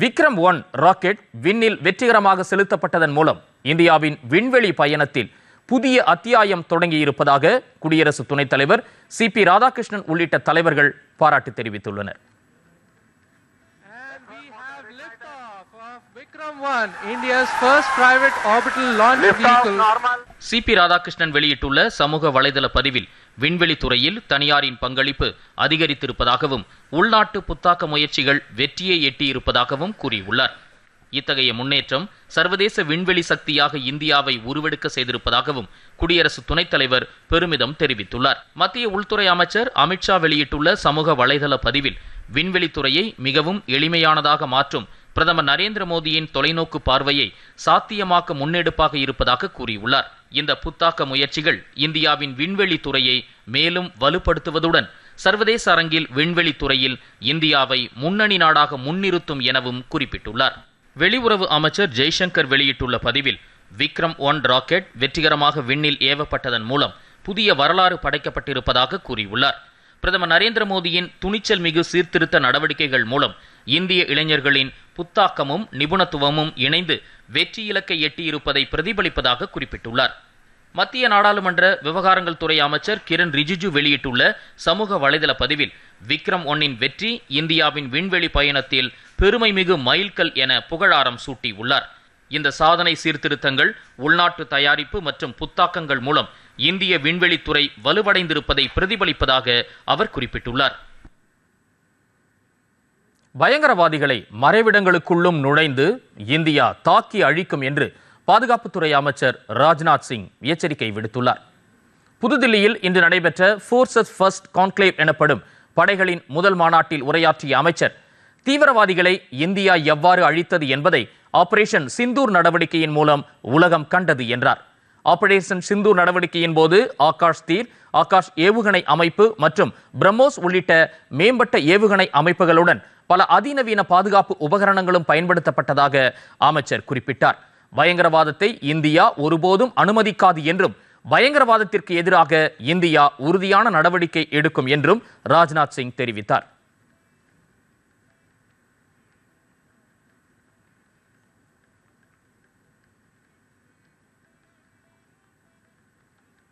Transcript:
விக்ரம்-1 rocket விண்ணில் வெற்றிகரமாக செலுத்தப்பட்டதன் மூலம் இந்தியாவின் விண்வெளி பயணத்தில் புதிய அத்தியாயம் தொடங்கியிருப்பதாக குடியரசு துணைத் தலைவர் சி.பி. ராதாகிருஷ்ணன் உள்ளிட்ட தலைவர்கள் பாராட்டு தெரிவித்துள்ளனர். Vikram-1, India's first private orbital launch vehicle. CP. Radhakrishnan வெளியிட்டுள்ள சமூக வலைதள பதிவில் விண்வெளி துறையில் தனியாரின் பங்களிப்பு அதிகரித்திருப்பதாகவும் உள்நாட்டு புத்தாக்க முயற்சிகள் வெற்றியை எட்டியிருப்பதாகவும் கூறியுள்ளார். இத்தகைய முன்னேற்றம் சர்வதேச விண்வெளி சக்தியாக இந்தியாவை உருவெடுக்க செய்திருப்பதாகவும் குடியரசு துணைத் தலைவர் பெருமிதம் தெரிவித்துள்ளார். மத்திய உள்துறை அமைச்சர் அமித்ஷா வெளியிட்டுள்ள சமூக வலைதள பதிவில் விண்வெளி துறையை மிகவும் எளிமையானதாக மாற்றும் பிரதமர் நரேந்திர மோடியின் தொலைநோக்கு பார்வையை சாத்தியமாக்க முன்னெடுப்பாக இருப்பதாக கூறியுள்ளார். இந்த புத்தாக்க முயற்சிகள் இந்தியாவின் விண்வெளி துறையை மேலும் வலுப்படுத்துவதுடன் சர்வதேச அரங்கில் விண்வெளி துறையில் இந்தியாவை முன்னணி நாடாக முன்னிறுத்தும் எனவும் குறிப்பிட்டுள்ளார். வெளியுறவு அமைச்சர் ஜெய்சங்கர் வெளியிட்டுள்ள பதிவில் விக்ரம்-1 ராக்கெட் வெற்றிகரமாக விண்ணில் ஏவப்பட்டதன் மூலம் புதிய வரலாறு படைக்கப்பட்டிருப்பதாக கூறியுள்ளார். பிரதமர் நரேந்திர மோடியின் துணிச்சல் மிகு சீர்திருத்த நடவடிக்கைகள் மூலம் இந்திய இளைஞர்களின் புத்தாக்கமும் நிபுணத்துவமும் இணைந்து வெற்றி இலக்கை எட்டியிருப்பதை பிரதிபலிப்பதாக குறிப்பிட்டுள்ளார். மத்திய நாடாளுமன்ற விவகாரங்கள் துறை அமைச்சர் கிரண் ரிஜிஜு வெளியிட்டுள்ள சமூக வலைதள பதிவில் விக்ரம்-1 வெற்றி இந்தியாவின் விண்வெளி பயணத்தில் பெருமைமிகு மைல்கல் என புகழாரம் சூட்டியுள்ளார். இந்த சாதனை சீர்திருத்தங்கள் உள்நாட்டு தயாரிப்பு மற்றும் புத்தாக்கங்கள் மூலம் இந்திய விண்வெளித்துறை வலுவடைந்திருப்பதை பிரதிபலிப்பதாக அவர் குறிப்பிட்டுள்ளார். பயங்கரவாதிகளை மறைவிடங்களுக்குள்ளும் நுழைந்து இந்தியா தாக்கி அழிக்கும் என்று பாதுகாப்புத்துறை அமைச்சர் ராஜ்நாத் சிங் எச்சரிக்கை விடுத்துள்ளார். புதுதில்லியில் இன்று நடைபெற்ற ஃபோர்சஸ் ஃபர்ஸ்ட் கான்க்ளேவ் எனப்படும் படைகளின் முதல் மாநாட்டில் உரையாற்றிய அமைச்சர் தீவிரவாதிகளை இந்தியா எவ்வாறு அழித்தது என்பதை ஆபரேஷன் சிந்தூர் நடவடிக்கையின் மூலம் உலகம் கண்டது என்றார். ஆபரேஷன் சிந்தூர் நடவடிக்கையின் போது ஆகாஷ் தீர், ஆகாஷ் ஏவுகணை அமைப்பு மற்றும் பிரம்மோஸ் உள்ளிட்ட மேம்பட்ட ஏவுகணை அமைப்புகளுடன் பல அதிநவீன பாதுகாப்பு உபகரணங்களும் பயன்படுத்தப்பட்டதாக அமைச்சர் குறிப்பிட்டார். பயங்கரவாதத்தை இந்தியா ஒருபோதும் அனுமதிக்காது என்றும் பயங்கரவாதத்திற்கு எதிராக இந்தியா உறுதியான நடவடிக்கை எடுக்கும் என்றும் ராஜ்நாத் சிங் தெரிவித்தார்.